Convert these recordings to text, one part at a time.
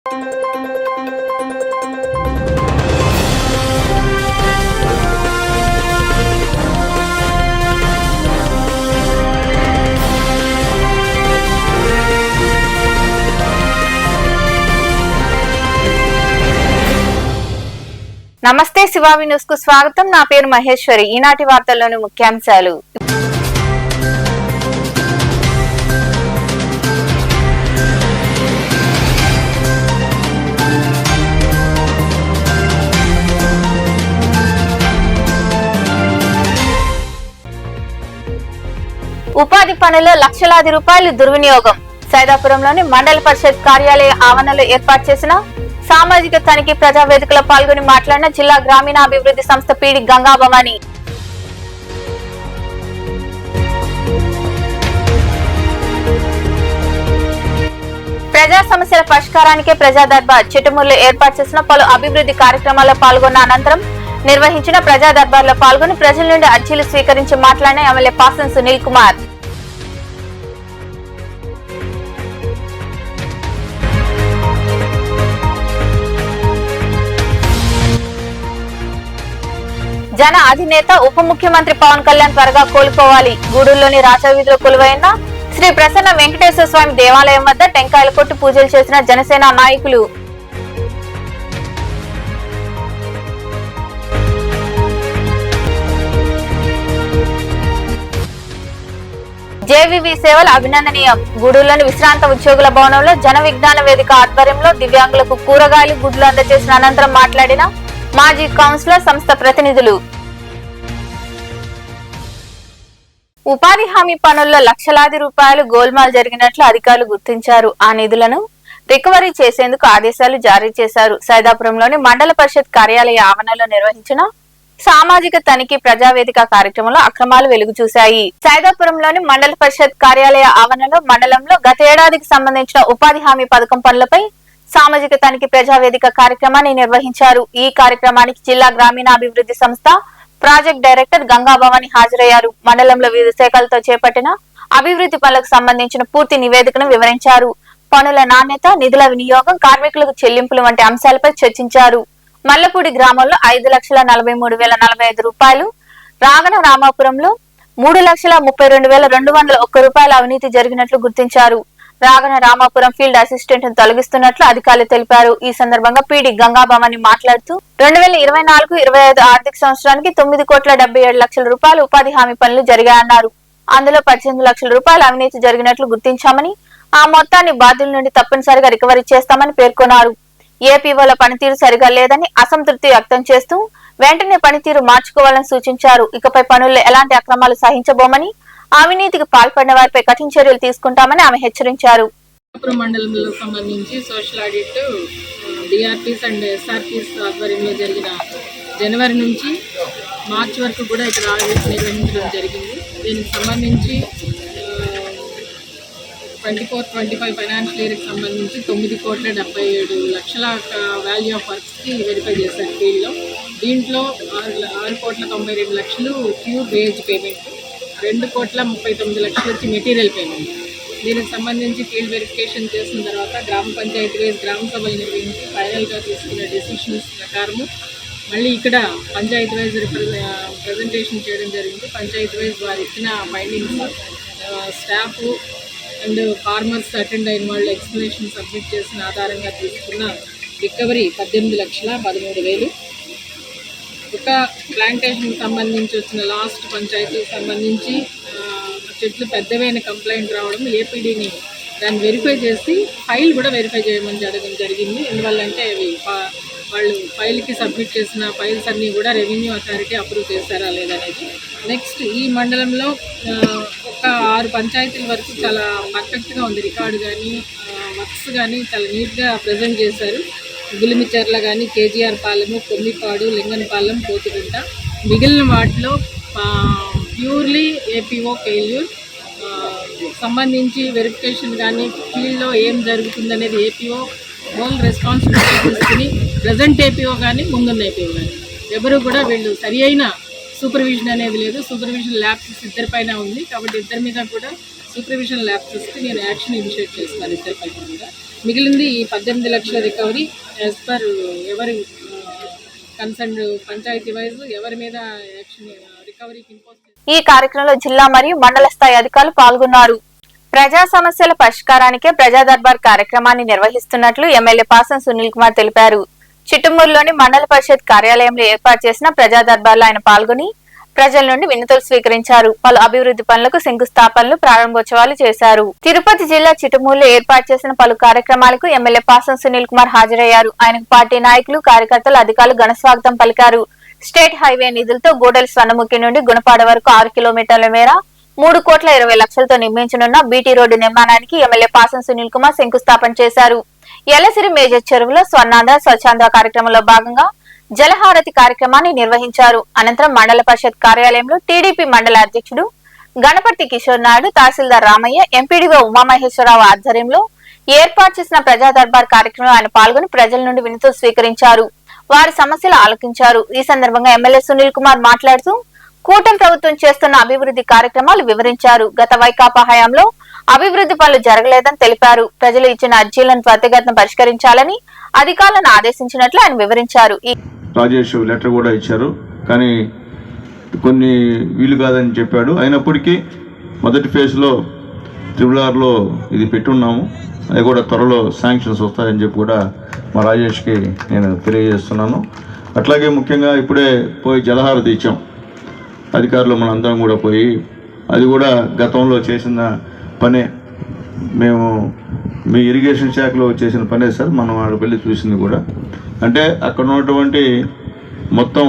నమస్తే శివావి న్యూస్ కు స్వాగతం. నా పేరు మహేశ్వరి. ఈనాటి వార్తల్లోని ముఖ్యాంశాలు. ఉపాధి పనుల్లో లక్షలాది రూపాయలు దుర్వినియోగం. సైదాపురంలోని మండల పరిషత్ కార్యాలయ ఆవరణలో ఏర్పాటు చేసిన సామాజిక తనిఖీ ప్రజావేదికలో పాల్గొని మాట్లాడిన జిల్లా గ్రామీణాభివృద్ధి సంస్థ పీడి గంగాభవాని. ప్రజా సమస్యల పరిష్కారానికే ప్రజా దర్బార్ చిట్టమూరులో ఏర్పాటు చేసిన పలు అభివృద్ధి కార్యక్రమాల్లో పాల్గొన్న అనంతరం నిర్వహించిన ప్రజా దర్బార్లో పాల్గొని ప్రజల నుండి అర్జీలు స్వీకరించి మాట్లాడిన ఎమ్మెల్యే పాసం సునీల్ కుమార్. జన అధినేత ఉప ముఖ్యమంత్రి పవన్ కళ్యాణ్ త్వరగా కోలుకోవాలి. గూడూరులోని రాజవీధిలో కొలువైన శ్రీ ప్రసన్న వెంకటేశ్వర స్వామి దేవాలయం వద్ద టెంకాయలు కొట్టి పూజలు చేసిన జనసేన నాయకులు. జేవీవీ సేవలు అభినందనీయం. గూడూరులోని విశ్రాంత ఉద్యోగుల భవనంలో జన విజ్ఞాన వేదిక ఆధ్వర్యంలో దివ్యాంగులకు కూరగాయలు గుడ్లు అందజేసిన అనంతరం మాట్లాడిన మాజీ కౌన్సిలర్ సంస్థ ప్రతినిధులు. ఉపాధి హామీ పనుల్లో లక్షలాది రూపాయలు గోల్మాల్ జరిగినట్లు అధికారులు గుర్తించారు. ఆ నిధులను రికవరీ చేసేందుకు ఆదేశాలు జారీ చేశారు. సైదాపురంలోని మండల పరిషత్ కార్యాలయ ఆవరణలో నిర్వహించిన సామాజిక తనిఖీ ప్రజావేదిక కార్యక్రమంలో అక్రమాలు వెలుగు చూశాయి. సైదాపురంలోని మండల పరిషత్ కార్యాలయ ఆవరణలో మండలంలో గత ఏడాదికి సంబంధించిన ఉపాధి హామీ పథకం పనులపై సామాజిక తనిఖీ ప్రజావేదిక కార్యక్రమాన్ని నిర్వహించారు. ఈ కార్యక్రమానికి జిల్లా గ్రామీణాభివృద్ధి సంస్థ ప్రాజెక్ట్ డైరెక్టర్ గంగాభవాని హాజరయ్యారు. మండలంలో వివిధ శాఖలతో చేపట్టిన అభివృద్ధి పనులకు సంబంధించిన పూర్తి నివేదికను వివరించారు. పనుల నాణ్యత, నిధుల వినియోగం, కార్మికులకు చెల్లింపులు వంటి అంశాలపై చర్చించారు. మల్లపూడి గ్రామంలో 5,43,045 రూపాయలు, రాగన రామాపురంలో 3,32,201 రూపాయల అవినీతి జరిగినట్లు గుర్తించారు. రాగన రామాపురం ఫీల్డ్ అసిస్టెంట్ ను తొలగిస్తున్నట్లు అధికారులు తెలిపారు. ఈ సందర్భంగా పీడి గంగాభవాని మాట్లాడుతూ 2024-25 ఆర్థిక సంవత్సరానికి 9,77,00,000 రూపాయలు ఉపాధి హామీ పనులు జరిగాయన్నారు. అందులో 18 లక్షల రూపాయల అవినీతి జరిగినట్లు గుర్తించామని, ఆ మొత్తాన్ని బాధ్యుల నుండి తప్పనిసరిగా రికవరీ చేస్తామని పేర్కొన్నారు. ఏపీఓల పనితీరు సరిగా లేదని అసంతృప్తి వ్యక్తం చేస్తూ వెంటనే పనితీరు మార్చుకోవాలని సూచించారు. ఇకపై పనుల్లో ఎలాంటి అక్రమాలు సహించబోమని, అవినీతికి పాల్పడిన వారిపై కఠిన చర్యలు తీసుకుంటామని ఆమె హెచ్చరించారు. మండలంలో సంబంధించి సోషల్ ఆడిట్ డిఆర్పీస్ అండ్ ఎస్ఆర్పీస్ ఆధ్వర్యంలో జరిగిన జనవరి నుంచి మార్చి వరకు కూడా ఇక్కడ ఆడిట్ నిర్వహించడం జరిగింది. దీనికి సంబంధించి 24-25 ఫైనాన్షియల్ ఇయర్కి సంబంధించి 9,77,00,000 వాల్యూ ఆఫ్ వర్క్స్కి వెరిఫై చేశారు ఫీల్డ్లో. దీంట్లో 6,92,00,000 ప్యూర్ వేజ్ పేమెంట్, 2,39,00,000 వచ్చి మెటీరియల్ పేమెంట్. దీనికి సంబంధించి ఫీల్డ్ వెరిఫికేషన్ చేసిన తర్వాత గ్రామ పంచాయతీ వైజ్ గ్రామ సభలు నిర్వహించి ఫైనల్గా తీసుకున్న డెసిషన్స్ ప్రకారము మళ్ళీ ఇక్కడ పంచాయతీ వైజ్ ప్రజెంటేషన్ చేయడం జరిగింది. పంచాయతీ వైజ్ వారు ఇచ్చిన findings, staff and farmers attend అయిన వాళ్ళు ఎక్స్ప్లెనేషన్ సబ్మిట్ చేసిన ఆధారంగా తీసుకున్న రికవరీ 18,13,000. ఒక ప్లాంటేషన్కి సంబంధించి వచ్చిన లాస్ట్ పంచాయతీకి సంబంధించి చెట్లు పెద్దవైన కంప్లైంట్ రావడం, ఏపీడీని దాన్ని వెరిఫై చేసి ఫైల్ కూడా వెరిఫై చేయమని జరిగింది. ఎందువల్లంటే అవి వాళ్ళు ఫైల్కి సబ్మిట్ చేసిన ఫైల్స్ అన్నీ కూడా రెవెన్యూ అథారిటీ అప్రూవ్ చేశారా లేదనేది. నెక్స్ట్ ఈ మండలంలో ఒక 6 పంచాయతీల వరకు చాలా పర్ఫెక్ట్గా ఉంది. రికార్డు కానీ వర్క్స్ కానీ చాలా నీట్గా ప్రజెంట్ చేశారు. గులిమిచర్ల కానీ, కేజీఆర్ పాలెము, కొమ్మిపాడు, లింగన్పాలెం, పోతుగుంట. మిగిలిన వాటిలో ప్యూర్లీ ఏపీఓ ఫెయిల్యూర్ సంబంధించి వెరిఫికేషన్ కానీ ఫీల్డ్లో ఏం జరుగుతుందనేది ఏపీఓ హోల్ రెస్పాన్సిబిలిటీ తీసుకుని ప్రజెంట్ ఏపీఓ కానీ ముందున్న ఏపీఓ కానీ ఎవరు కూడా వీళ్ళు సరి అయిన సూపర్విజన్ అనేది లేదు. సూపర్విజన్ ల్యాబ్సెస్ ఇద్దరిపైన ఉంది కాబట్టి ఇద్దరి మీద కూడా సూపర్విజన్ ల్యాబ్సెస్కి నేను యాక్షన్ ఇనిషియేట్ చేస్తాను. ఇద్దరిపైన కూడా మిగిలింది ఈ 18 లక్షల రికవరీ యాజ్ పర్ ఎవరి కన్సర్న్ పంచాయతీ వైజ్ ఎవరి మీద యాక్షన్ రికవరీకి ఇంపోజ్. ఈ కార్యక్రమంలో జిల్లా మరియు మండల స్థాయి అధికారులు పాల్గొన్నారు. ప్రజా సమస్యల పరిష్కారానికే ప్రజా దర్బార్ కార్యక్రమాన్ని నిర్వహిస్తున్నట్లు ఎమ్మెల్యే పాసం సునీల్ కుమార్ తెలిపారు. చిట్టుమూరులోని మండల పరిషత్ కార్యాలయంలో ఏర్పాటు చేసిన ప్రజా దర్బార్లో ఆయన పాల్గొని ప్రజల నుండి వినతులు స్వీకరించారు. పలు అభివృద్ధి పనులకు శంకుస్థాపనలు, ప్రారంభోత్సవాలు చేశారు. తిరుపతి జిల్లా చిట్టుమూరులో ఏర్పాటు చేసిన పలు కార్యక్రమాలకు ఎమ్మెల్యే పాసం సునీల్ కుమార్ హాజరయ్యారు. ఆయనకు పార్టీ నాయకులు, కార్యకర్తలు, అధికారులు ఘన స్వాగతం పలికారు. స్టేట్ హైవే నిధులతో గూడెల స్వర్ణముఖి నుండి గుణపాడ వరకు 6 కిలోమీటర్ల మేర 3,20,00,000తో నిర్మించనున్న బీటీ రోడ్డు నిర్మాణానికి ఎమ్మెల్యే పాసం సునీల్ కుమార్ శంకుస్థాపన చేశారు. ఎల్లసిరి మేజర్ చెరువులో స్వర్ణాంధ్ర స్వచ్ఛాంధ్ర కార్యక్రమంలో భాగంగా జలహారతి కార్యక్రమాన్ని నిర్వహించారు. అనంతరం మండల పరిషత్ కార్యాలయంలో టీడీపీ మండల అధ్యక్షుడు గణపతి కిషోర్ నాయుడు, తహసీల్దార్ రామయ్య, ఎంపీడీఓ ఉమామహేశ్వరరావు ఆధ్వర్యంలో ఏర్పాటు చేసిన ప్రజా దర్బార్ కార్యక్రమంలో ఆయన పాల్గొని ప్రజల నుండి వినతులు స్వీకరించారు. వారి సమస్యలు ఆలకించారు. ఈ సందర్భంగా ఎమ్మెల్యే సునీల్ కుమార్ మాట్లాడుతూ కూటమి ప్రభుత్వం చేస్తున్న అభివృద్ధి కార్యక్రమాలు వివరించారు. గత వైకాపా హయాంలో అభివృద్ధి పనులు జరగలేదని తెలిపారు. ప్రజలు ఇచ్చిన అర్జీలను త్వరితగతిన పరిష్కరించాలని అధికారులను ఆదేశించినట్లు ఆయన వివరించారు. రాజేష్ లెటర్ కూడా ఇచ్చారు, కానీ కొన్ని వీలు కాదని చెప్పాడు. అయినప్పటికీ మొదటి ఫేజ్లో RRRలో ఇది పెట్టున్నాము. అది కూడా త్వరలో శాంక్షన్స్ వస్తాయని చెప్పి కూడా మా రాజేష్కి నేను తెలియజేస్తున్నాను. అట్లాగే ముఖ్యంగా ఇప్పుడే పోయి జలహారతి ఇచ్చాం. అధికారులు మనందరం కూడా పోయి, అది కూడా గతంలో చేసిన పనే, మేము మీ ఇరిగేషన్ శాఖలో చేసిన పనే సార్. మనం ఆడ వెళ్ళి చూసింది కూడా. అంటే అక్కడ ఉన్నటువంటి మొత్తం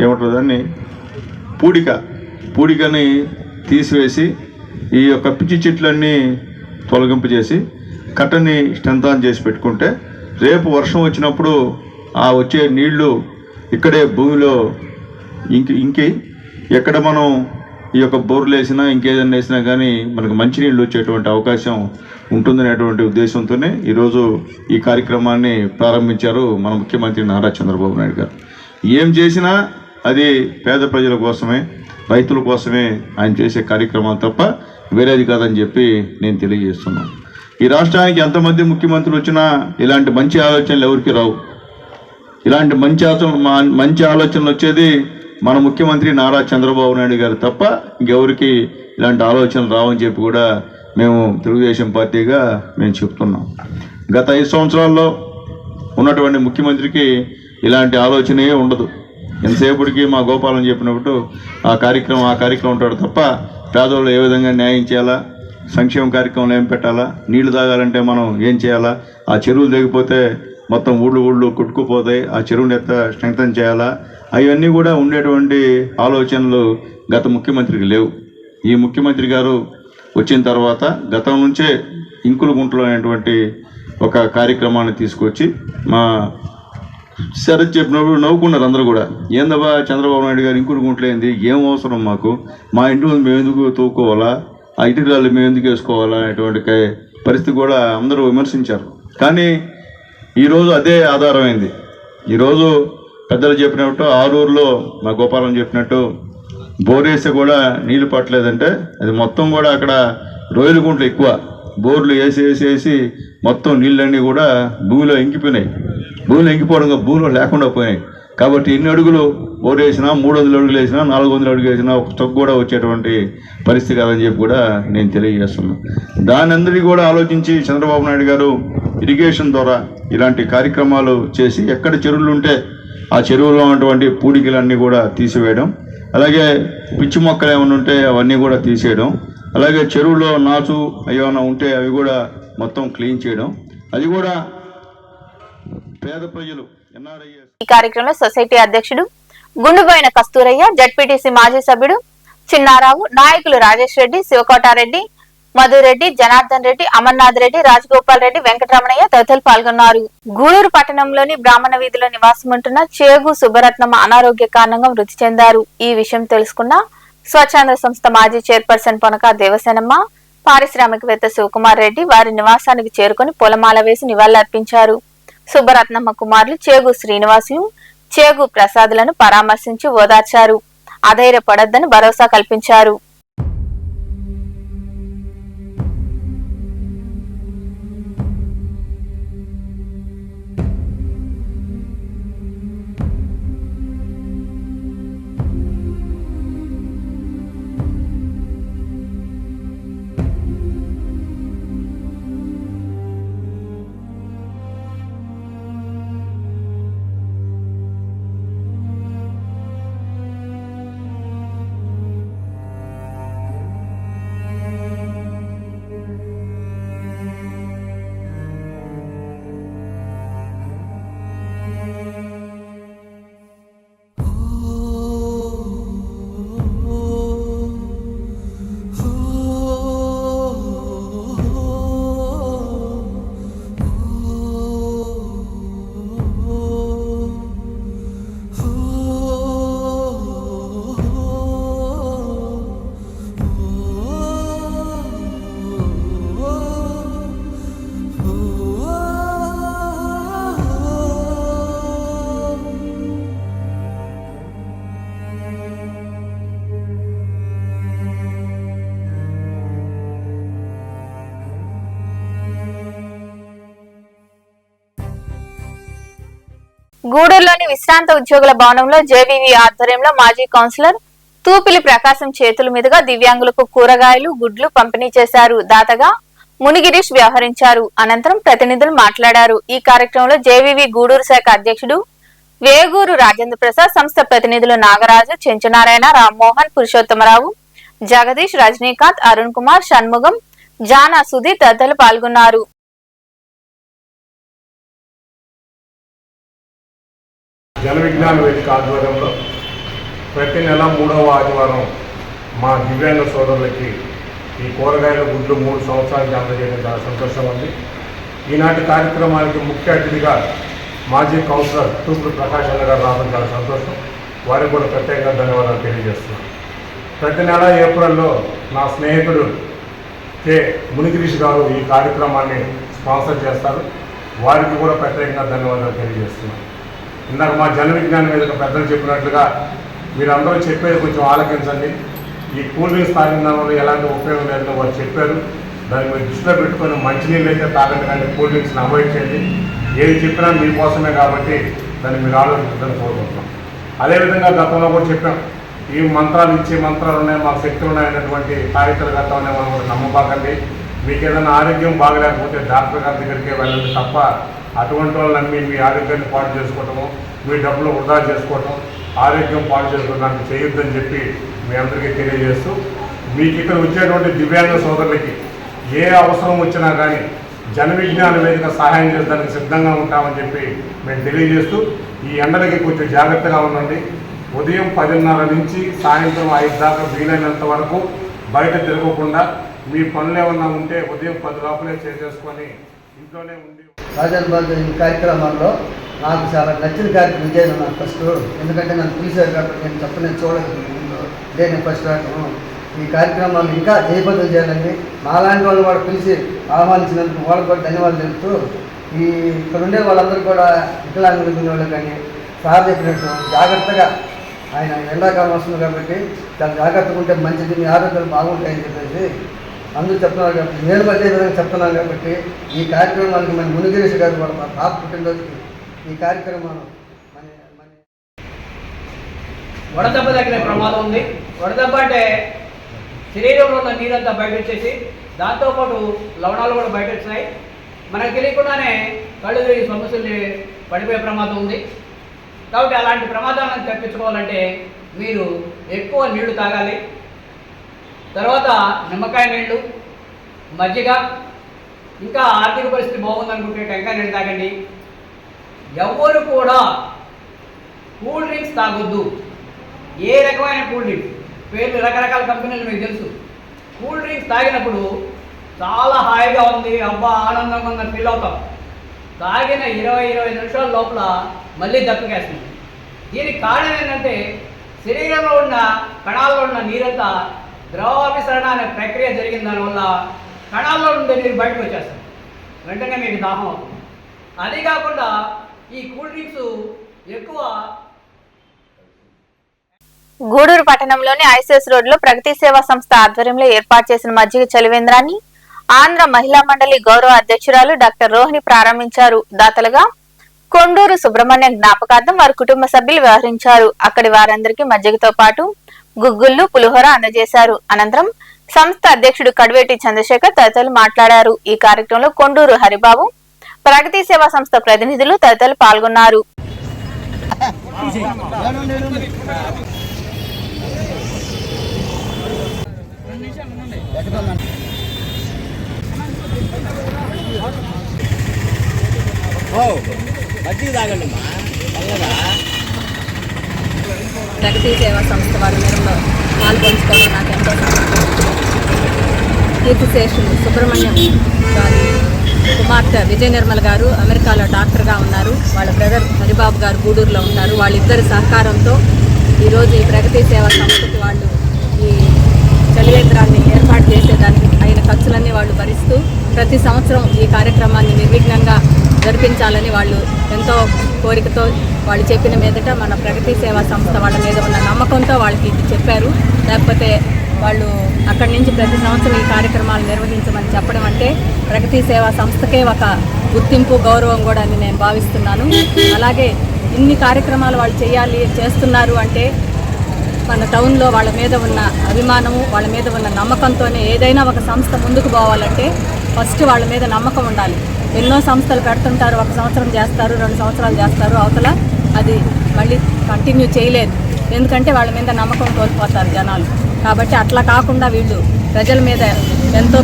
ఏమంటారు దాన్ని, పూడికని తీసివేసి ఈ యొక్క పిచ్చి చెట్లన్నీ తొలగింపు చేసి కట్టని స్ట్రెంథన్ చేసి పెట్టుకుంటే రేపు వర్షం వచ్చినప్పుడు ఆ వచ్చే నీళ్లు ఇక్కడే భూమిలో ఇంకి ఎక్కడ మనం ఈ యొక్క బోర్లు వేసినా ఇంకేదైనా వేసినా కానీ మనకు మంచినీళ్ళు వచ్చేటువంటి అవకాశం ఉంటుందనేటువంటి ఉద్దేశంతోనే ఈరోజు ఈ కార్యక్రమాన్ని ప్రారంభించారు మన ముఖ్యమంత్రి నారా చంద్రబాబు నాయుడు గారు. ఏం చేసినా అది పేద ప్రజల కోసమే, రైతుల కోసమే ఆయన చేసే కార్యక్రమాలు తప్ప వేరేది కాదని చెప్పి నేను తెలియజేస్తున్నాను. ఈ రాష్ట్రానికి ఎంతమంది ముఖ్యమంత్రులు వచ్చినా ఇలాంటి మంచి ఆలోచనలు ఎవరికి రావు. ఇలాంటి మంచి ఆలోచనలు వచ్చేది మన ముఖ్యమంత్రి నారా చంద్రబాబు నాయుడు గారు తప్ప ఇంకెవరికి ఇలాంటి ఆలోచనలు రావని చెప్పి కూడా మేము తెలుగుదేశం పార్టీగా మేము చెప్తున్నాం. గత 5 సంవత్సరాల్లో ఉన్నటువంటి ముఖ్యమంత్రికి ఇలాంటి ఆలోచనే ఉండదు. ఎంతసేపటికి మా గోపాలం చెప్పినప్పుడు ఆ కార్యక్రమం ఉంటాడు తప్ప పేదవాళ్ళు ఏ విధంగా న్యాయం చేయాలా, సంక్షేమ కార్యక్రమాలు ఏం పెట్టాలా, నీళ్లు తాగాలంటే మనం ఏం చేయాలా, ఆ చెరువులు తెగిపోతే మొత్తం ఊళ్ళు కొట్టుకుపోతాయి, ఆ చెరువుని స్ట్రెంగ్తన్ చేయాలా, అవన్నీ కూడా ఉండేటువంటి ఆలోచనలు గత ముఖ్యమంత్రికి లేవు. ఈ ముఖ్యమంత్రి గారు వచ్చిన తర్వాత గతం నుంచే ఇంకుల గుంటలో అనేటువంటి ఒక కార్యక్రమాన్ని తీసుకొచ్చి మా శరత్ చెప్పినప్పుడు నవ్వుకున్నారు అందరూ కూడా. ఏందబ్బా చంద్రబాబు నాయుడు గారు ఇంకుల గుంటలు ఏంది, ఏం అవసరం మాకు, మా ఇంటి ముందు మేము ఎందుకు తూకోవాలా, ఆ ఇటుకరాళ్ళు మేము ఎందుకు వేసుకోవాలా అనేటువంటి పరిస్థితి కూడా అందరూ విమర్శించారు. కానీ ఈరోజు అదే ఆధారమైంది. ఈరోజు పెద్దలు చెప్పినట్టు ఆరూరులో మా గోపాలం చెప్పినట్టు బోరేసి కూడా నీళ్లు పట్టలేదంటే అది మొత్తం కూడా అక్కడ రొయ్యల గుంటలు ఎక్కువ, బోర్లు వేసి మొత్తం నీళ్ళన్నీ కూడా భూమిలో ఇంకిపోయినాయి. భూమిలో ఇంకిపోవడంగా భూమిలో లేకుండా పోయినాయి. కాబట్టి ఇన్ని అడుగులు బోర్ వేసినా, 300 అడుగులు వేసినా, 400 అడుగులు వేసినా ఒక స్టక్ కూడా వచ్చేటువంటి పరిస్థితి కాదని చెప్పి కూడా నేను తెలియజేస్తున్నాను. దాని అందరికీ కూడా ఆలోచించి చంద్రబాబు నాయుడు గారు ఇరిగేషన్ ద్వారా ఇలాంటి కార్యక్రమాలు చేసి ఎక్కడ చెరువులు ఉంటే ఆ చెరువులో ఉన్నటువంటి పూడికలన్నీ కూడా తీసివేయడం, అలాగే పిచ్చి మొక్కలు ఏమైనా ఉంటే అవన్నీ కూడా తీసేయడం, అలాగే చెరువులో నాచు ఏమైనా ఉంటే అవి కూడా మొత్తం క్లీన్ చేయడం, అది కూడా పేద ప్రజలు ఎన్ఆర్ఐ. ఈ కార్యక్రమంలో సొసైటీ అధ్యక్షుడు గుండుబోయిన కస్తూరయ్య, జడ్పీటీసీ మాజీ సభ్యుడు చిన్నారావు, నాయకులు రాజేష్ రెడ్డి, శివకోటారెడ్డి, మధురెడ్డి, జనార్దన్ రెడ్డి, అమర్నాథ్ రెడ్డి, రాజగోపాల్ రెడ్డి, వెంకటరమణయ్య తదితరులు పాల్గొన్నారు. గూడూరు పట్టణంలోని బ్రాహ్మణ వీధిలో నివాసముంటున్న చేగు సుబ్బరత్నమ్మ అనారోగ్య కారణంగా మృతి చెందారు. ఈ విషయం తెలుసుకున్న స్వచ్ఛంద సంస్థ మాజీ చైర్పర్సన్ పొనక దేవసేనమ్మ, పారిశ్రామికవేత్త శివకుమార్ రెడ్డి వారి నివాసానికి చేరుకుని పూలమాల వేసి నివాళులర్పించారు. సుబ్బరత్నమ్మ కుమారులు చేగు శ్రీనివాసులు, చేగు ప్రసాదులను పరామర్శించి ఓదార్చారు. అధైర్యపడొద్దని భరోసా కల్పించారు. గూడూరులోని విశ్రాంత ఉద్యోగుల భవనంలో జేవీవీ ఆధ్వర్యంలో మాజీ కౌన్సిలర్ తూపిలి ప్రకాశం చేతుల మీదుగా దివ్యాంగులకు కూరగాయలు, గుడ్లు పంపిణీ చేశారు. దాతగా మునిగిరీష్ వ్యవహరించారు. అనంతరం ప్రతినిధులు మాట్లాడారు. ఈ కార్యక్రమంలో జేవీవీ గూడూరు శాఖ అధ్యక్షుడు వేగూరు రాజేంద్ర ప్రసాద్, సంస్థ ప్రతినిధులు నాగరాజు, చెంచునారాయణ, రామ్మోహన్, పురుషోత్తమరావు, జగదీష్, రజనీకాంత్, అరుణ్ కుమార్, షణ్ముగం, జానా, సుధీర్ తదితరులు పాల్గొన్నారు. జన విజ్ఞాన వేదిక ఆధ్వర్యంలో ప్రతి నెల 3వ ఆదివారం మా దివ్యాంగ సోదరులకి ఈ కూరగాయల గుడ్లు 3 సంవత్సరాలకి అందజేయడం చాలా సంతోషం ఉంది. ఈనాటి కార్యక్రమానికి ముఖ్య అతిథిగా మాజీ కౌన్సిలర్ తూపుడు ప్రకాష్ అన్న గారు రావడం చాలా సంతోషం. వారికి కూడా ప్రత్యేకంగా ధన్యవాదాలు తెలియజేస్తున్నాను. ప్రతి నెల ఏప్రిల్లో నా స్నేహితుడు కె మునిగిరీష్ గారు ఈ కార్యక్రమాన్ని స్పాన్సర్ చేస్తారు. వారికి కూడా ప్రత్యేకంగా ధన్యవాదాలు తెలియజేస్తున్నాను. ఇందాక మా జన విజ్ఞానం వేదిక పెద్దలు చెప్పినట్లుగా మీరందరూ చెప్పేది కొంచెం ఆలకించండి. ఈ కూల్ డ్రింక్స్ తాగిన దానివల్ల ఎలాంటి ఉపయోగం లేదని వారు చెప్పారు. దాన్ని మీరు దృష్టిలో పెట్టుకొని మంచినీళ్ళు అయితే తాగండి, కానీ కూల్ డ్రింక్స్ని అవాయిడ్ చేయండి. ఏది చెప్పినా మీకోసమే కాబట్టి దాన్ని మీరు ఆలోచించాలని కోరుకుంటున్నాం. అదేవిధంగా గతంలో కూడా చెప్పాం, ఈ మంత్రాలు ఇచ్చే మంత్రాలు ఉన్నాయి, మాకు శక్తులు ఉన్నాయన్నటువంటి కార్యక్రమ గతం అనే మనం కూడా నమ్మబాకండి. మీకు ఏదైనా ఆరోగ్యం బాగలేకపోతే డాక్టర్ గారి దగ్గరికే వెళ్ళండి తప్ప అటువంటి వాళ్ళు నమ్మి మీ ఆరోగ్యాన్ని పాడు చేసుకోవటము, మీ డబ్బులు వృధా చేసుకోవటం, ఆరోగ్యం పాడు చేసుకోవడానికి చేయొద్దని చెప్పి మీ అందరికీ తెలియజేస్తూ, మీకు ఇక్కడ వచ్చేటువంటి దివ్యాంగ సోదరులకి ఏ అవసరం వచ్చినా కానీ జన విజ్ఞాన వేదిక సహాయం చేయడానికి సిద్ధంగా ఉంటామని చెప్పి మేము తెలియజేస్తూ, ఈ ఎండలకి కొంచెం జాగ్రత్తగా ఉండండి. ఉదయం 10:30 నుంచి సాయంత్రం 5 దాకా వీలైనంత వరకు బయట తిరగకుండా మీ పనులు ఏమన్నా ఉంటే ఉదయం 10 లోపలే చేసేసుకొని ఇంట్లోనే ఉండి. రాజాబాద్ ఈ కార్యక్రమాల్లో నాకు చాలా నచ్చిన కార్యక్రమం విజయ్ నాకు ఫస్ట్, ఎందుకంటే నన్ను పిలిచారు కాబట్టి నేను చెప్పలేదు, చూడలేదు, ఇదే నేను ఫస్ట్ రావడం. ఈ కార్యక్రమాలు ఇంకా జయబద్ధం చేయాలని నాలాంటి వాళ్ళు కూడా పిలిచి ఆహ్వానించినందుకు వాళ్ళకు కూడా ధన్యవాదాలు తెలుపుతూ, ఈ ఇక్కడ ఉండే వాళ్ళందరూ కూడా వికలాంగులు వాళ్ళు కానీ సార్ చెప్పినట్టు జాగ్రత్తగా ఆయన ఎండాకాలం వస్తుంది కాబట్టి చాలా జాగ్రత్తగా ఉంటే మంచిది, మీ ఆరోగ్యాలు బాగుంటాయని చెప్పేసి అందరూ చెప్తున్నారు కాబట్టి నేను అదే విధంగా చెప్తున్నాను. కాబట్టి ఈ కార్యక్రమానికి మన మునిగిరీష్ గారు కూడా మా పాప పుట్టినరోజుకి ఈ కార్యక్రమం వడదెబ్బ తగిలే ప్రమాదం ఉంది. వడదెబ్బ అంటే శరీరంలో ఉన్న నీరంతా బయట వచ్చేసి దాంతోపాటు లవణాలు కూడా బయట వచ్చినాయి. మనకు తెలియకుండానే కళ్ళు తిరిగి సమస్యలు పడిపోయే ప్రమాదం ఉంది. కాబట్టి అలాంటి ప్రమాదాలను తప్పించుకోవాలంటే మీరు ఎక్కువ నీళ్లు తాగాలి. తర్వాత నిమ్మకాయ నీళ్ళు, మజ్జిగ, ఇంకా ఆర్థిక పరిస్థితి బాగుందనుకుంటే టెంకాయ నీళ్ళు తాగండి. ఎవరు కూడా కూల్ డ్రింక్స్ తాగొద్దు. ఏ రకమైన కూల్ డ్రింక్స్ పేర్లు రకరకాల కంపెనీలు మీకు తెలుసు. కూల్ డ్రింక్స్ తాగినప్పుడు చాలా హాయిగా ఉంది, అబ్బా ఆనందంగా ఉందని ఫీల్ అవుతాం. తాగిన 20-25 నిమిషాల లోపల మళ్ళీ దప్పికేస్తుంది. దీనికి కారణం ఏంటంటే శరీరంలో ఉన్న కణాల్లో ఉన్న నీరంతా ద్రవాభిసరణ అనే ప్రక్రియ జరిగిన దానివల్ల కణాల్లో ఉండే నీరు బయటకు వచ్చేస్తుంది. వెంటనే మీకు దాహం అవుతుంది. అదే కాకుండా ఈ కూల్ డ్రింక్స్ ఎక్కువ. గూడూరు పట్టణంలోని ఐసీఎస్ రోడ్లో ప్రగతి సేవా సంస్థ ఆధ్వర్యంలో ఏర్పాటు చేసిన మజ్జిగ చలివేంద్రాన్ని ఆంధ్ర మహిళా మండలి గౌరవ అధ్యక్షురాలు డాక్టర్ రోహిణి ప్రారంభించారు. దాతలుగా కొండూరు సుబ్రహ్మణ్యం జ్ఞాపకార్థం వారి కుటుంబ సభ్యులు వ్యవహరించారు. అక్కడి వారందరికీ మజ్జిగతో పాటు గుగ్గుళ్లు, పులిహోర అందజేశారు. అనంతరం సంస్థ అధ్యక్షుడు కడివేటి చంద్రశేఖర్ తదితరులు మాట్లాడారు. ఈ కార్యక్రమంలో కొండూరు హరిబాబు, ప్రగతి సేవా సంస్థ ప్రతినిధులు తదితరులు పాల్గొన్నారు. ప్రగతి సేవా సంస్థ వారి మేరలో పాల్పంచుకోవడం నాకు ఎంతో కీర్తిశేషులు సుబ్రహ్మణ్యం గారి కుమార్తె విజయ నిర్మల్ గారు అమెరికాలో డాక్టర్గా ఉన్నారు. వాళ్ళ బ్రదర్ హరిబాబు గారు గూడూరులో ఉంటారు. వాళ్ళిద్దరి సహకారంతో ఈరోజు ఈ ప్రగతి సేవా సంస్థకి వాళ్ళు ఈ చలివేంద్రాన్ని ఏర్పాటు చేసేదానికి అయిన ఖర్చులన్నీ వాళ్ళు భరిస్తూ ప్రతి సంవత్సరం ఈ కార్యక్రమాన్ని నిర్విఘ్నంగా జరిపించాలని వాళ్ళు ఎంతో కోరికతో వాళ్ళు చెప్పిన మీదట మన ప్రగతి సేవా సంస్థ వాళ్ళ మీద ఉన్న నమ్మకంతో వాళ్ళకి ఇది చెప్పారు. లేకపోతే వాళ్ళు అక్కడి నుంచి ప్రతి సంవత్సరం ఈ కార్యక్రమాలు నిర్వహించమని చెప్పడం అంటే ప్రగతి సేవా సంస్థకే ఒక గుర్తింపు గౌరవం కూడా అని నేను భావిస్తున్నాను. అలాగే ఇన్ని కార్యక్రమాలు వాళ్ళు చేస్తున్నారు అంటే మన టౌన్లో వాళ్ళ మీద ఉన్న అభిమానము, వాళ్ళ మీద ఉన్న నమ్మకంతోనే ఏదైనా ఒక సంస్థ ముందుకు పోవాలంటే ఫస్ట్ వాళ్ళ మీద నమ్మకం ఉండాలి. ఎన్నో సంస్థలు పెడుతుంటారు, 1 సంవత్సరం చేస్తారు, 2 సంవత్సరాలు చేస్తారు, అవతల అది మళ్ళీ కంటిన్యూ చేయలేదు. ఎందుకంటే వాళ్ళ మీద నమ్మకం కోల్పోతారు జనాలు. కాబట్టి అట్లా కాకుండా వీళ్ళు ప్రజల మీద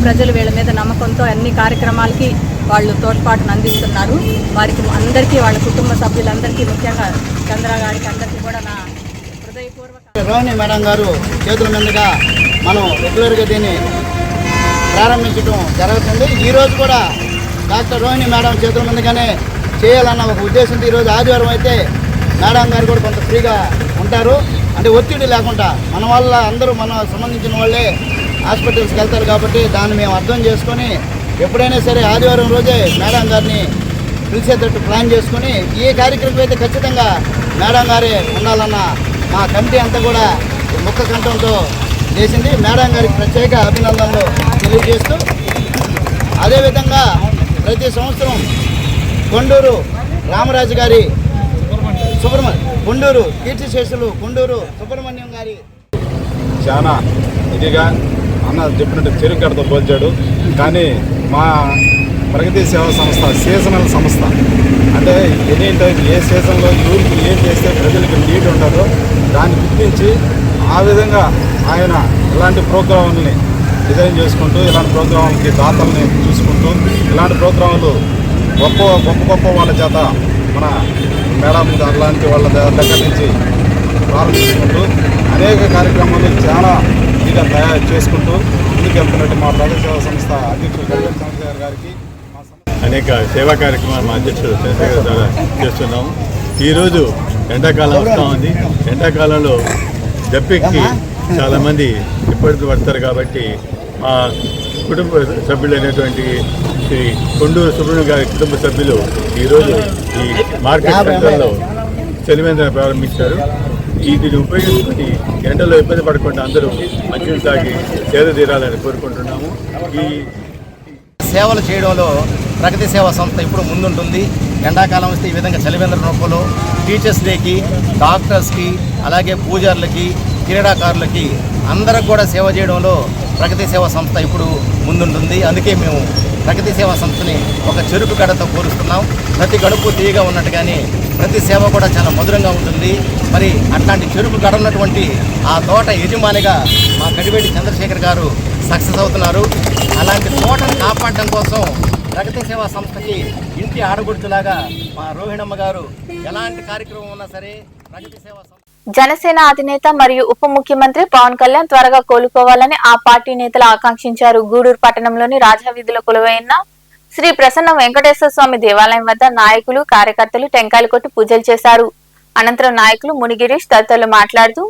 ప్రజలు వీళ్ళ మీద నమ్మకంతో అన్ని కార్యక్రమాలకి వాళ్ళు తోడ్పాటును అందిస్తున్నారు. వారికి అందరికీ, వాళ్ళ కుటుంబ సభ్యులందరికీ, ముఖ్యంగా చంద్ర గారికి అందరికీ కూడా నా హృదయపూర్వక రోహిణి మేడం గారు చేతుల మీదుగా మనం రెగ్యులర్గా దీన్ని ప్రారంభించడం జరుగుతుంది. ఈరోజు కూడా డాక్టర్ రోహిణి మేడం చేతుల మీదుగానే చేయాలన్న ఒక ఉద్దేశంతో ఈరోజు ఆదివారం అయితే మేడం గారు కూడా కొంత ఫ్రీగా ఉంటారు. అంటే ఒత్తిడి లేకుండా మన వాళ్ళ అందరూ మన సంబంధించిన వాళ్ళే హాస్పిటల్స్కి వెళ్తారు కాబట్టి దాన్ని మేము అర్థం చేసుకొని ఎప్పుడైనా సరే ఆదివారం రోజే మేడం గారిని పిలిచేటట్టు ప్లాన్ చేసుకొని ఈ కార్యక్రమం అయితే ఖచ్చితంగా మేడం గారే ఉండాలన్న మా కమిటీ అంతా కూడా ముఖ కంఠంతో చేసింది. మేడం గారికి ప్రత్యేక అభినందనలు తెలియజేస్తూ అదేవిధంగా ప్రతి సంవత్సరం కొండూరు రామరాజు గారి కొండూరు కీర్తిశేషులు కొండూరు సుబ్రహ్మణ్యం గారి చాలా ఇదిగా అన్న చెప్పినట్టు చెరుగడతో పోల్చాడు. కానీ మా ప్రగతి సేవా సంస్థ సీజనల్ సంస్థ. అంటే ఎనీ టైం ఏ సీజన్లో ఊరికి ఏం చేస్తే ప్రజలకు నీడ్ ఉంటుందో దాన్ని గుర్తించి ఆ విధంగా ఆయన ఇలాంటి ప్రోగ్రాంలని డిజైన్ చేసుకుంటూ, ఇలాంటి ప్రోగ్రాంలకి దాతల్ని చూసుకుంటూ, ఇలాంటి ప్రోగ్రాంలు గొప్ప వాళ్ళ చేత మన మేడం అలాంటి వాళ్ళ దగ్గర నుంచి ప్రారంభించుకుంటూ అనేక కార్యక్రమాలు చాలా ఇదిగా తయారు చేసుకుంటూ ముందుకెళ్తున్నట్టు మా ప్రగతి సేవా సంస్థ అధ్యక్షుడు గడివేల చంద్రశేఖర్ గారికి అనేక సేవా కార్యక్రమాలు మా అధ్యక్షుడు చంద్రశేఖర్ ద్వారా చేస్తున్నాము. ఈరోజు ఎండాకాలం వస్తూ ఉంది. ఎండాకాలంలో దప్పికి చాలామంది ఇబ్బంది పడతారు కాబట్టి మా కుటుంబ సభ్యులైనటువంటి శ్రీ కొండూరు సుబ్రహ్మణ్యం గారి కుటుంబ సభ్యులు ఈరోజు ఈ మార్కెట్ సెంటర్లో చలివేంద్ర ప్రారంభించారు. దీన్ని ఉపయోగించుకొని ఎండలో ఇబ్బంది పడకుండా అందరూ మంచిని తాగి సేద తీరాలని కోరుకుంటున్నాము. ఈ సేవలు చేయడంలో ప్రగతి సేవా సంస్థ ఇప్పుడు ముందుంటుంది. ఎండాకాలం వస్తే ఈ విధంగా చలివేంద్ర నొప్పులు, టీచర్స్ డేకి, డాక్టర్స్కి, అలాగే పూజారులకి, క్రీడాకారులకి అందరికి కూడా సేవ చేయడంలో ప్రగతి సేవా సంస్థ ఇప్పుడు ముందుంటుంది. అందుకే మేము ప్రగతి సేవా సంస్థని ఒక చెరుకు గడతో కోరుస్తున్నాం. ప్రతి గడుపు తీయగా ఉన్నట్టుగానే ప్రతి సేవ కూడా చాలా మధురంగా ఉంటుంది. మరి అట్లాంటి చెరుకు గడ ఉన్నటువంటి ఆ తోట యజమానిగా మా గడివేటి చంద్రశేఖర్ గారు సక్సెస్ అవుతున్నారు. అలాంటి తోటను కాపాడడం కోసం ప్రగతి సేవా సంస్థకి ఇంటి ఆడగుడులాగా మా రోహిణమ్మ గారు ఎలాంటి కార్యక్రమం ఉన్నా సరే ప్రగతి సేవా సంస్థ. జనసేన అధినేత మరియు ఉప ముఖ్యమంత్రి పవన్ కళ్యాణ్ త్వరగా కోలుకోవాలని ఆ పార్టీ నేతలు ఆకాంక్షించారు. గూడూరు పట్టణంలోని రాజవీధిలో కొలువైన శ్రీ ప్రసన్న వెంకటేశ్వర స్వామి దేవాలయం వద్ద నాయకులు, కార్యకర్తలు టెంకాయలు కొట్టి పూజలు చేశారు. అనంతరం నాయకులు మునిగిరీష్ తదితరులు మాట్లాడుతూ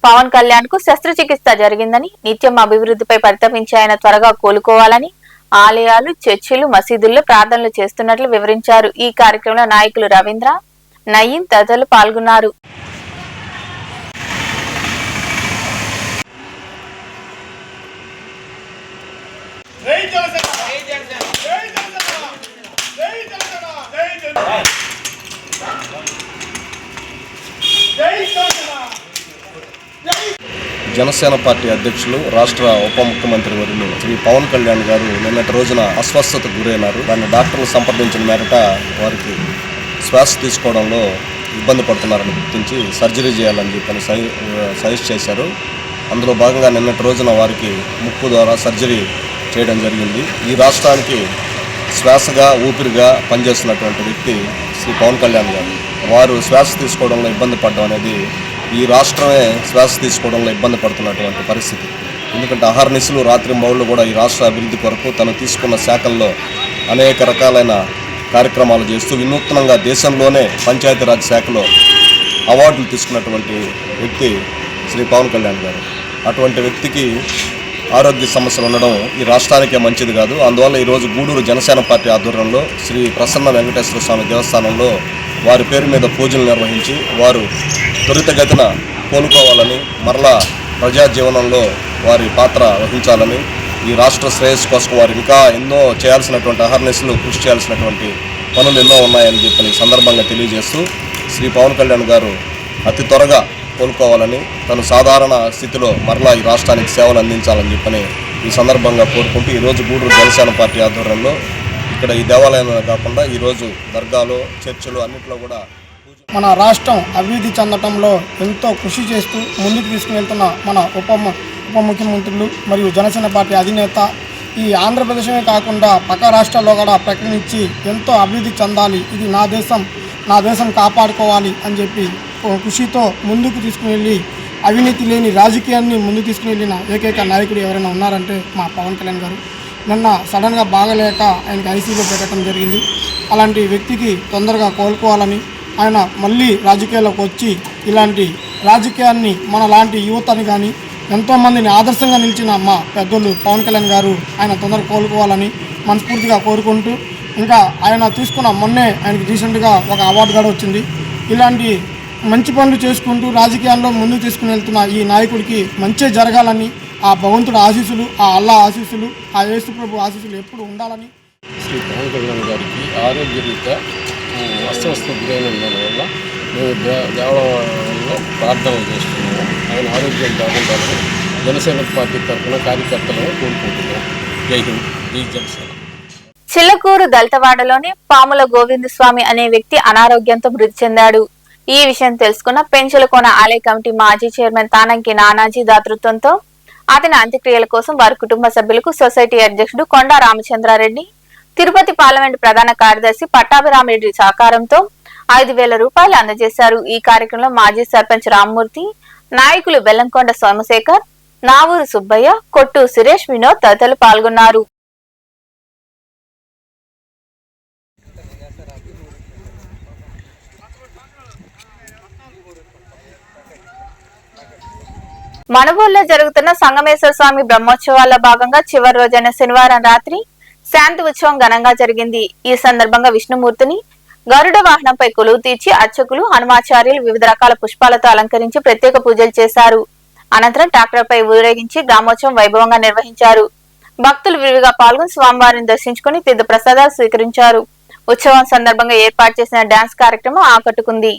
పవన్ కళ్యాణ్ కు శస్త్రచికిత్స జరిగిందని, నిత్యం అభివృద్ధిపై పరితపించి ఆయన త్వరగా కోలుకోవాలని ఆలయాలు, చర్చిలు, మసీదుల్లో ప్రార్థనలు చేస్తున్నట్లు వివరించారు. ఈ కార్యక్రమంలో నాయకులు రవీంద్ర, నయీం తదితరులు పాల్గొన్నారు. జనసేన పార్టీ అధ్యక్షులు, రాష్ట్ర ఉప ముఖ్యమంత్రి వర్యులు శ్రీ పవన్ కళ్యాణ్ గారు నిన్నటి రోజున అస్వస్థతకు గురైనారు. దాన్ని డాక్టర్లు సంప్రదించిన మేరట వారికి శ్వాస తీసుకోవడంలో ఇబ్బంది పడుతున్నారని గుర్తించి సర్జరీ చేయాలని చెప్పని సజెస్ట్ చేశారు. అందులో భాగంగా నిన్నటి రోజున వారికి ముక్కు ద్వారా సర్జరీ చేయడం జరిగింది. ఈ రాష్ట్రానికి శ్వాసగా, ఊపిరిగా పనిచేస్తున్నటువంటి వ్యక్తి శ్రీ పవన్ కళ్యాణ్ గారు. వారు శ్వాస తీసుకోవడంలో ఇబ్బంది పడడం అనేది ఈ రాష్ట్రమే శ్వాస తీసుకోవడంలో ఇబ్బంది పడుతున్నటువంటి పరిస్థితి. ఎందుకంటే అహర్నిశలు, రాత్రింబౌళ్ళు కూడా ఈ రాష్ట్ర అభివృద్ధి కొరకు తను తీసుకున్న శాఖల్లో అనేక రకాలైన కార్యక్రమాలు చేస్తూ వినూత్నంగా దేశంలోనే పంచాయతీరాజ్ శాఖలో అవార్డులు తీసుకున్నటువంటి వ్యక్తి శ్రీ పవన్ కళ్యాణ్ గారు. అటువంటి వ్యక్తికి ఆరోగ్య సమస్యలు ఉండడం ఈ రాష్ట్రానికే మంచిది కాదు. అందువల్ల ఈరోజు గూడూరు జనసేన పార్టీ ఆధ్వర్యంలో శ్రీ ప్రసన్న వెంకటేశ్వర స్వామి దేవస్థానంలో వారి పేరు మీద పూజలు నిర్వహించి వారు త్వరితగతిన కోలుకోవాలని, మరలా ప్రజా జీవనంలో వారి పాత్ర వహించాలని, ఈ రాష్ట్ర శ్రేయస్సు కోసం వారు ఇంకా ఎన్నో చేయాల్సినటువంటి అహర్నిశలు కృషి చేయాల్సినటువంటి పనులు ఎన్నో ఉన్నాయని చెప్పని సందర్భంగా తెలియజేస్తూ శ్రీ పవన్ కళ్యాణ్ గారు అతి త్వరగా కోలుకోవాలని, తను సాధారణ స్థితిలో మరలా ఈ రాష్ట్రానికి సేవలు అందించాలని చెప్పని ఈ సందర్భంగా కోరుకుంటూ ఈరోజు గూడూరు జనసేన పార్టీ ఆధ్వర్యంలో ఇక్కడ ఈ దేవాలయంలో కాకుండా ఈరోజు దర్గాలు, చర్చిలు అన్నింటిలో కూడా మన రాష్ట్రం అభివృద్ధి చెందటంలో ఎంతో కృషి చేస్తూ ముందుకు తీసుకుని వెళ్తున్న మన ఉప ముఖ్యమంత్రులు మరియు జనసేన పార్టీ అధినేత ఈ ఆంధ్రప్రదేశమే కాకుండా పక్క రాష్ట్రాల్లో కూడా ప్రకటించి ఎంతో అభివృద్ధి చెందాలి, ఇది నా దేశం కాపాడుకోవాలి అని చెప్పి కృషితో ముందుకు తీసుకుని వెళ్ళి అవినీతి లేని రాజకీయాన్ని ముందుకు తీసుకుని వెళ్ళిన ఏకైక నాయకుడు ఎవరైనా ఉన్నారంటే మా పవన్ కళ్యాణ్ గారు. నిన్న సడన్గా బాగలేక ఆయనకి ఐసీయూలో పెట్టడం జరిగింది. అలాంటి వ్యక్తికి తొందరగా కోలుకోవాలని, ఆయన మళ్ళీ రాజకీయాల్లోకి వచ్చి ఇలాంటి రాజకీయాన్ని మన లాంటి యువతని కానీ ఎంతోమందిని ఆదర్శంగా నిలిచిన మా పెద్దోళ్ళు పవన్ కళ్యాణ్ గారు ఆయన తొందరగా కోలుకోవాలని మనస్ఫూర్తిగా కోరుకుంటూ, ఇంకా ఆయన తీసుకున్న మొన్నే ఆయనకి రీసెంట్గా ఒక అవార్డు కూడా వచ్చింది. ఇలాంటి మంచి పనులు చేసుకుంటూ రాజకీయాల్లో ముందుకు తీసుకుని వెళ్తున్న ఈ నాయకుడికి మంచి జరగాలని, ఆ భగవంతుడు ఆశీస్సులు, ఆ అల్లా ఆశీస్సులు, ఆ యేసు ప్రభు ఆశీస్సులు ఎప్పుడు ఉండాలని శ్రీ పవన్ కళ్యాణ్ గారికి ఆరోగ్యరీత్యా అస్వస్థ గురైనందువల్ల మేము దేవాలయంలో ప్రార్థనలు చేస్తున్నాము. ఆయన ఆరోగ్యం బాగుండాలని జనసేన పార్టీ తరఫున కార్యకర్తలను కోరుకుంటున్నాం. జై హింద్, జై జనసేన. చిల్లకూరు దళితవాడలోని పాముల గోవిందస్వామి అనే వ్యక్తి అనారోగ్యంతో మృతి చెందాడు. ఈ విషయం తెలుసుకున్న పెంచలకోన ఆలయ కమిటీ మాజీ చైర్మన్ తానంకి నానాజీ దాతృత్వంతో అతని అంత్యక్రియల కోసం వారి కుటుంబ సభ్యులకు సొసైటీ అధ్యక్షుడు కొండా రామచంద్రారెడ్డి, తిరుపతి పార్లమెంటు ప్రధాన కార్యదర్శి పట్టాభిరామిరెడ్డి సహకారంతో 5,000 రూపాయలు అందజేశారు. ఈ కార్యక్రమంలో మాజీ సర్పంచ్ రామ్మూర్తి, నాయకులు బెల్లంకొండ సోమశేఖర్, నావూరు సుబ్బయ్య, కొట్టు సురేష్, వినోద్ తదితరులు పాల్గొన్నారు. మనుబోలులో జరుగుతున్న సంగమేశ్వర స్వామి బ్రహ్మోత్సవాల్లో భాగంగా చివరి రోజైన శనివారం రాత్రి శాంతి ఉత్సవం ఘనంగా జరిగింది. ఈ సందర్భంగా విష్ణుమూర్తిని గరుడ వాహనంపై కొలువు తీర్చి అర్చకులు, హనుమాచార్యులు వివిధ రకాల పుష్పాలతో అలంకరించి ప్రత్యేక పూజలు చేశారు. అనంతరం ట్రాక్టర్పై ఊరేగించి గ్రామోత్సవం వైభవంగా నిర్వహించారు. భక్తులు విరివిగా పాల్గొని స్వామివారిని దర్శించుకుని తీర్థ ప్రసాదాలు స్వీకరించారు. ఉత్సవం సందర్భంగా ఏర్పాటు చేసిన డాన్స్ కార్యక్రమం ఆకట్టుకుంది.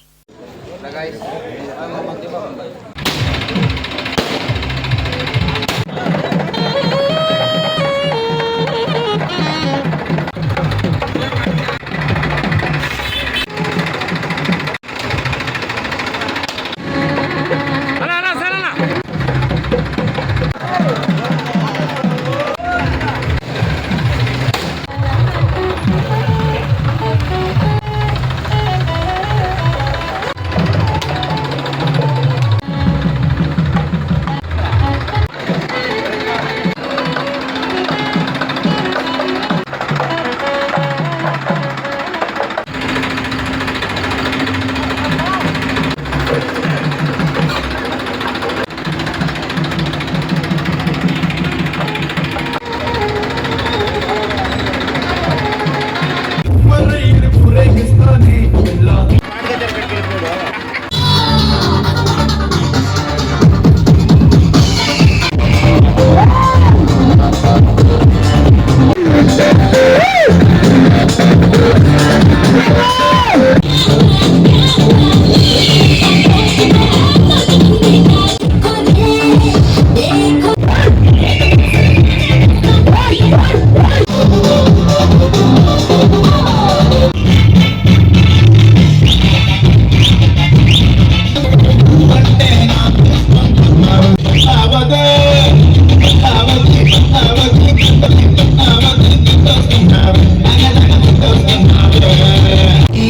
ఈ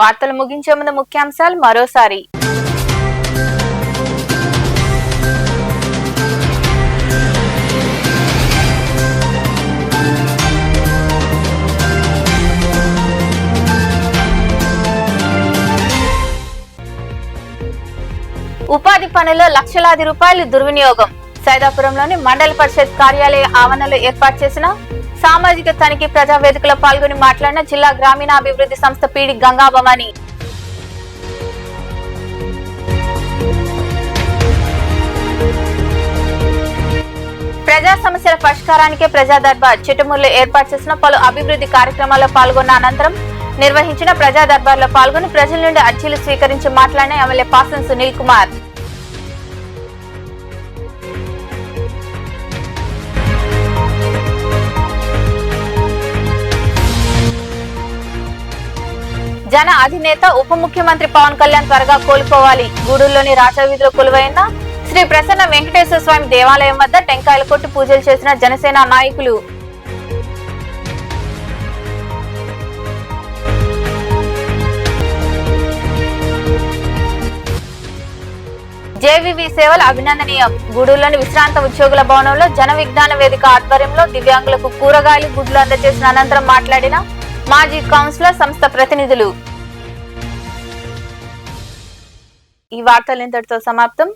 వార్తలు ముగించే ముందు ముఖ్యాంశాలు మరోసారి. ఉపాధి పనుల్లో లక్షలాది రూపాయలు దుర్వినియోగం. సైదాపురంలోని మండల పరిషత్ కార్యాలయ ఆవరణలో ఏర్పాటు చేసిన సామాజిక తనిఖీ ప్రజావేదికలో పాల్గొని మాట్లాడిన జిల్లా గ్రామీణాభివృద్ధి సంస్థ పీడి గంగాభవాని. ప్రజా సమస్యల పరిష్కారానికే ప్రజా దర్బార్ చిట్టమూరులో ఏర్పాటు చేసిన పలు అభివృద్ధి కార్యక్రమాల్లో పాల్గొన్న అనంతరం నిర్వహించిన ప్రజా దర్బార్లో పాల్గొని ప్రజల నుండి అర్జీలు స్వీకరించి మాట్లాడిన ఎమ్మెల్యే పాసం సునీల్ కుమార్. జన అధినేత ఉప ముఖ్యమంత్రి పవన్ కళ్యాణ్ త్వరగా కోలుకోవాలి. గూడూరులోని రాజవీధిలో కొలువైన శ్రీ ప్రసన్న వెంకటేశ్వర స్వామి దేవాలయం వద్ద టెంకాయలు కొట్టి పూజలు చేసిన జనసేన నాయకులు. జేవీవీ సేవలు అభినందనీయం. గూడూరులోని విశ్రాంత ఉద్యోగుల భవనంలో జన విజ్ఞాన వేదిక ఆధ్వర్యంలో దివ్యాంగులకు కూరగాయలు గుడ్లు అందజేసిన అనంతరం మాట్లాడిన మాజీ కౌన్సిలర్ సంస్థ ప్రతినిధులు. ఈ వార్తలు ఇంతటితో సమాప్తం.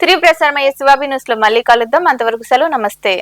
తిరిగి ప్రసారమయ్యే శివాబి న్యూస్ లో మళ్ళీ కలుద్దాం. అంతవరకు సెలవు. నమస్తే.